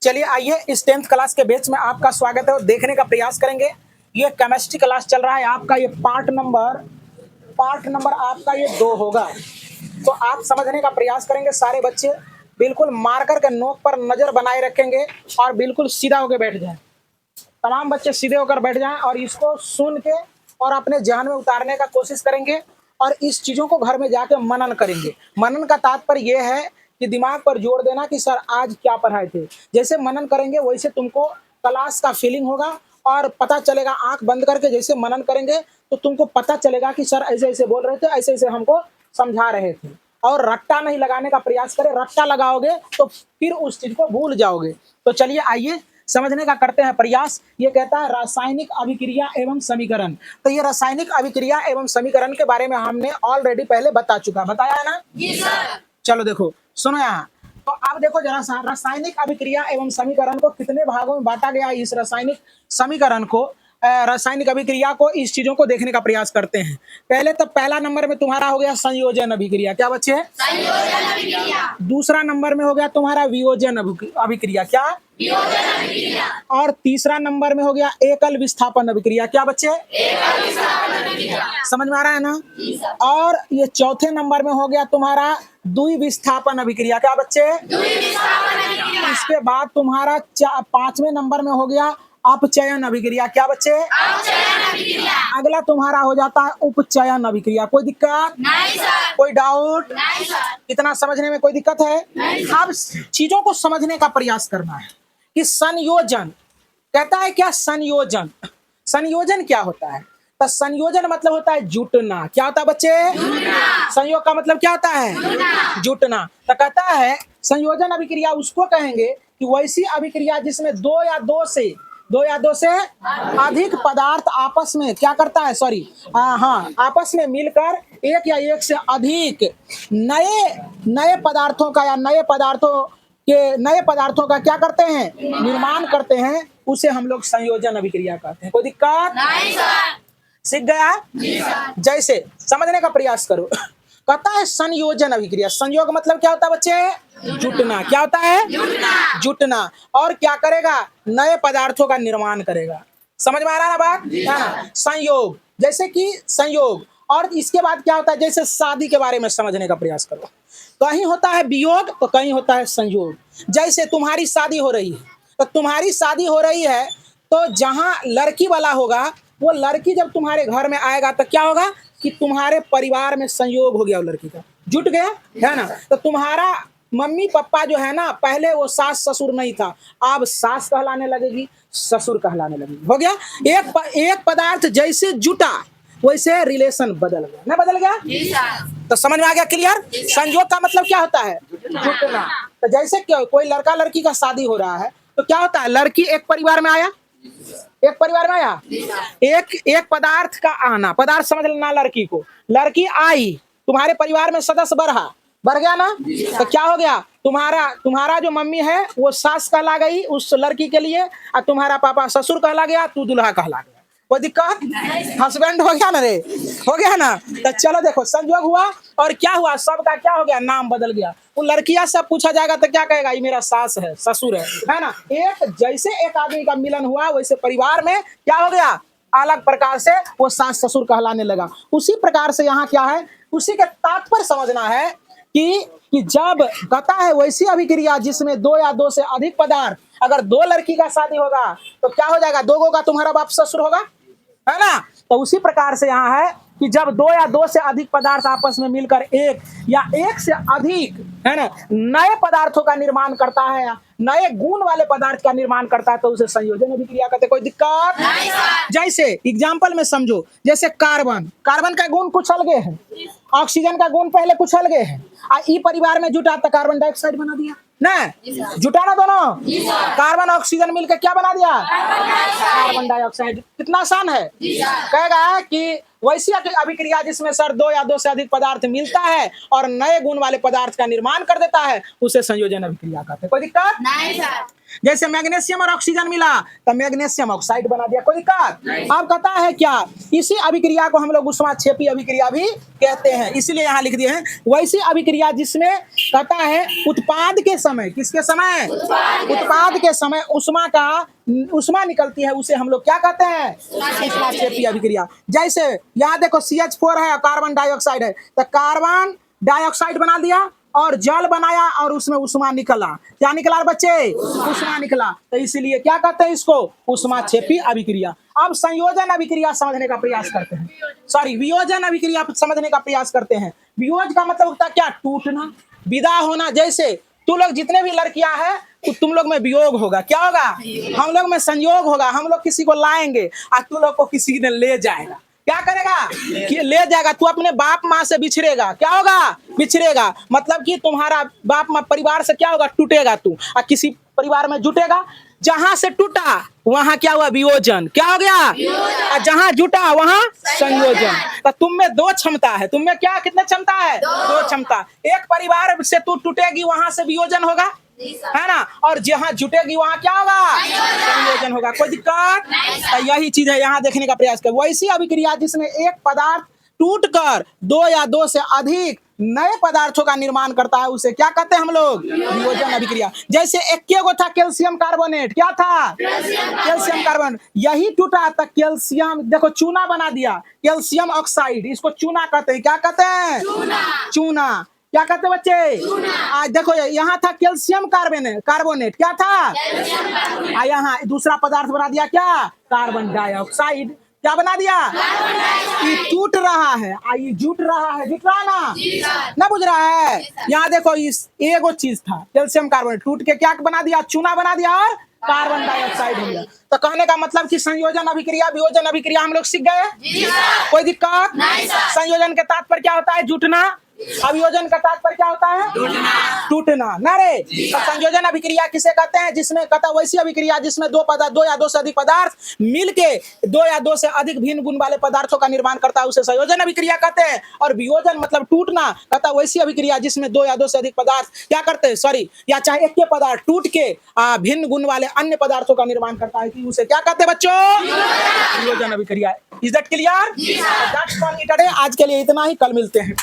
चलिए आइए इस 10th क्लास के बैच में आपका स्वागत है और देखने का प्रयास करेंगे। ये केमिस्ट्री क्लास चल रहा है आपका, ये पार्ट नंबर आपका ये 2 होगा। तो आप समझने का प्रयास करेंगे। सारे बच्चे बिल्कुल मार्कर के नोक पर नजर बनाए रखेंगे और बिल्कुल सीधा होकर बैठ जाएं। तमाम बच्चे सीधे होकर बैठ जाएं और इसको सुन के और अपने जहन में उतारने का कोशिश करेंगे और इस चीजों को घर में जाके मनन करेंगे। मनन का तात्पर्य यह है कि दिमाग पर जोर देना कि सर आज क्या पढ़ाए थे। जैसे मनन करेंगे वैसे तुमको क्लास का फीलिंग होगा और पता चलेगा। आंख बंद करके जैसे मनन करेंगे तो तुमको पता चलेगा कि सर ऐसे ऐसे बोल रहे थे, ऐसे ऐसे हमको समझा रहे थे। और रट्टा नहीं लगाने का प्रयास करें। रट्टा लगाओगे तो फिर उस चीज को भूल जाओगे। तो चलिए आइए समझने का करते हैं प्रयास। ये कहता है रासायनिक अभिक्रिया एवं समीकरण। तो ये रासायनिक अभिक्रिया एवं समीकरण के बारे में हमने ऑलरेडी पहले बताया है ना जी सर। चलो देखो सुनो यहाँ। तो अब देखो जरा सा, रासायनिक अभिक्रिया एवं समीकरण को कितने भागों में बांटा गया। इस रासायनिक समीकरण को, रासायनिक अभिक्रिया को, इस चीजों को देखने का प्रयास करते हैं। पहले तो पहला नंबर में तुम्हारा हो गया संयोजन अभिक्रिया। क्या बच्चे? संयोजन अभिक्रिया। दूसरा नंबर में हो गया तुम्हारा वियोजन अभिक्रिया। क्या? वियोजन अभिक्रिया। और तीसरा नंबर में हो गया एकल विस्थापन अभिक्रिया। क्या बच्चे? एकल विस्थापन अभिक्रिया। समझ में आ रहा है ना? और ये चौथे नंबर में हो गया तुम्हारा द्विविस्थापन अभिक्रिया। क्या बच्चे? द्विविस्थापन अभिक्रिया। इसके बाद तुम्हारा 5वें नंबर में हो गया अपचयन अभिक्रिया। क्या बच्चे? अपचयन अभिक्रिया। अगला तुम्हारा हो जाता है उपचयन अभिक्रिया। कोई दिक्कत नहीं सर? कोई डाउट नहीं सर? इतना समझने में कोई दिक्कत है? नहीं सर। अब चीजों को समझने का प्रयास करना है कि संयोजन कहता है क्या? संयोजन, संयोजन क्या होता है? तो संयोजन मतलब होता है जुटना। क्या होता है बच्चे? जुटना। संयोग का मतलब क्या होता है? जुटना। तो कहता है संयोजन अभिक्रिया उसको कहेंगे कि वैसी अभिक्रिया जिसमें दो या दो से अधिक पदार्थ आपस में क्या करता है, आपस में मिलकर एक या एक से अधिक नए पदार्थों का या नए पदार्थों का क्या करते हैं? निर्माण करते हैं। उसे हम लोग संयोजन अभिक्रिया कहते हैं। कोई दिक्कत नहीं सर? सीख गया? जैसे समझने का प्रयास करो। कहता है संयोजन अभिक्रिया। संयोग मतलब क्या होता है बच्चे? जुटना। क्या होता है? जुटना। और क्या करेगा? नए पदार्थों का निर्माण करेगा। समझ में आ रहा है ना बात? हाँ। संयोग, जैसे कि संयोग। और इसके बाद क्या होता है? जैसे शादी के बारे में समझने का प्रयास करो। कहीं होता है वियोग तो कहीं होता है संयोग। जैसे तुम्हारी शादी हो रही है, तो तुम्हारी शादी हो रही है तो जहां लड़की वाला होगा वो लड़की जब तुम्हारे घर में आएगा तो क्या होगा कि तुम्हारे परिवार में संयोग हो गया, वो लड़की का जुट गया है ना। तो तुम्हारा मम्मी पापा जो है ना, पहले वो सास ससुर नहीं था, अब सास कहलाने लगेगी, ससुर कहलाने लगेगी। हो गया एक पदार्थ जैसे जुटा वैसे रिलेशन बदल गया। ना बदल गया? तो समझ में आ गया? क्लियर? संयोग का मतलब क्या होता है? जुटना। तो जैसे कोई लड़का लड़की का शादी हो रहा है तो क्या होता है? लड़की एक परिवार में आया, एक पदार्थ का आना, पदार्थ समझ लेना। लड़की आई, तुम्हारे परिवार में सदस्य बढ़ गया ना। तो क्या हो गया? तुम्हारा जो मम्मी है वो सास कहला गई उस लड़की के लिए, और तुम्हारा पापा ससुर कहला गया, तू दूल्हा कहला गया। कोई दिक्कत? हस्बैंड हो गया ना रे? हो गया ना। तो चलो देखो, संयोग हुआ और क्या हुआ? सबका क्या हो गया? नाम बदल गया। वो लड़कियां सब पूछा जाएगा तो क्या कहेगा? ये मेरा सास है, ससुर है ना। जैसे एक आदमी का मिलन हुआ वैसे परिवार में क्या हो गया? अलग प्रकार से वो सास ससुर कहलाने लगा। उसी प्रकार से यहाँ क्या है, उसी के तात्पर्य समझना है कि जब कहता है वैसी अभिक्रिया जिसमें दो या दो से अधिक पदार्थ, अगर दो लड़की का शादी होगा तो क्या हो जाएगा? दो का तुम्हारा बाप ससुर होगा, है ना। तो उसी प्रकार से यहाँ है कि जब दो या दो से अधिक पदार्थ आपस में मिलकर एक या एक से अधिक, है ना, नए पदार्थों का निर्माण करता है, नए गुण वाले पदार्थ का निर्माण करता है, तो उसे संयोजन अभिक्रिया कहते हैं। कोई दिक्कत नहीं सर? जैसे एग्जांपल में समझो, जैसे कार्बन का गुण कुछ अलगे है, ऑक्सीजन का गुण पहले कुछ अलगे है। ई परिवार में जुटा तो कार्बन डाइऑक्साइड बना दिया ना, जुटा ना दोनों। कार्बन ऑक्सीजन मिलकर क्या बना दिया? Carbon dioxide. कितना आसान है। कहेगा कि वैसी अभिक्रिया जिसमें सर दो या दो से अधिक पदार्थ मिलता है और नए गुण वाले पदार्थ का निर्माण कर देता है, उसे संयोजन अभिक्रिया कहते हैं। कोई दिक्कत नहीं सर? जैसे मैग्नीशियम और ऑक्सीजन मिला तो मैग्नीशियम ऑक्साइड बना दिया, कोई दिक्कत? अब कहता है क्या, इसी अभिक्रिया को हम लोग ऊष्माक्षेपी अभिक्रिया भी कहते हैं, इसलिए यहाँ लिख दिए हैं। वैसी अभिक्रिया जिसमें कहता है उत्पाद के समय, किसके समय? उत्पाद के समय ऊष्मा निकलती है, उसे हम लोग क्या कहते हैं? ऊष्माक्षेपी अभिक्रिया। जैसे यहाँ देखो CH4 है और कार्बन डाइऑक्साइड है, तो कार्बन डाइऑक्साइड बना दिया और जल बनाया और उसमें ऊष्मा निकला। क्या निकला बच्चे? ऊष्मा निकला, तो इसीलिए क्या कहते हैं इसको? ऊष्माक्षेपी अभिक्रिया। अब संयोजन अभिक्रिया समझने का प्रयास करते हैं, सॉरी वियोजन अभिक्रिया समझने का प्रयास करते हैं। वियोज का मतलब होता है क्या? टूटना, विदा होना। जैसे तुम लोग जितने भी लड़कियां हैं तो तुम लोग में वियोग होगा, क्या होगा? हम लोग में संयोग होगा। हम लोग किसी को लाएंगे और तुम लोग को किसी ने ले जाएगा, क्या करेगा? कि ले जाएगा। तू अपने बाप माँ से बिछड़ेगा, क्या होगा? बिछड़ेगा, मतलब कि तुम्हारा बाप माँ परिवार से क्या होगा? टूटेगा तू, और किसी परिवार में जुटेगा। जहां से टूटा वहां क्या हुआ? वियोजन। क्या हो गया? और जहां जुटा वहां संयोजन। तो तुम में दो क्षमता है, तुम में क्या, कितने क्षमता है? दो क्षमता। एक परिवार से तू टूटेगी, वहां से वियोजन होगा, है ना, और जहां जुटेगी वहां क्या होगा? संयोजन होगा। कोई दिक्कत? तो यही चीज है, यहाँ देखने का प्रयास कर। वैसी अभिक्रिया जिसमें एक पदार्थ टूटकर दो या दो से अधिक नए पदार्थों का निर्माण करता है, उसे क्या कहते हैं हम लोग? वियोजन अभिक्रिया। जैसे एक गो था कैल्शियम कार्बोनेट, क्या था? Calcium carbonate. यही टूटा तक कैल्शियम, देखो चूना बना दिया, कैल्शियम ऑक्साइड, इसको चूना कहते हैं। क्या कहते हैं? चूना। क्या कहते हैं बच्चे? आज देखो यहाँ था कैल्शियम कार्बोनेट, क्या था? यहाँ दूसरा पदार्थ बना दिया, क्या? Carbon dioxide. क्या बना दिया? ये टूट रहा है, ये जुट रहा है, जुट रहा ना बुझ रहा है। यहाँ देखो इस एगो चीज था कैल्शियम कार्बोनेट, टूट के क्या बना दिया? चूना बना दिया और कार्बन डाइऑक्साइड हो गया। तो कहने का मतलब कि संयोजन अभिक्रिया वियोजन अभिक्रिया हम लोग सीख गए। कोई दिक्कत? संयोजन के तात्पर्य क्या होता है? जुटना। अभियोजन का तात्पर्य क्या होता है? टूटना ना रे। तो संयोजन अभिक्रिया किसे कहते हैं? जिसमें कहता वैसी अभिक्रिया जिसमें दो या दो से अधिक पदार्थ मिलके दो या दो से अधिक भिन्न गुण वाले पदार्थों का निर्माण करता है, उसे संयोजन अभिक्रिया कहते हैं। और वियोजन मतलब टूटना, कहता वैसी अभिक्रिया जिसमें दो या दो से अधिक पदार्थ क्या करते हैं, सॉरी, या चाहे एक के पदार्थ टूट के भिन्न गुण वाले अन्य पदार्थों का निर्माण करता है, कि उसे क्या कहते हैं बच्चों? वियोजन अभिक्रिया। Is that clear? आज के लिए इतना ही, कल मिलते हैं।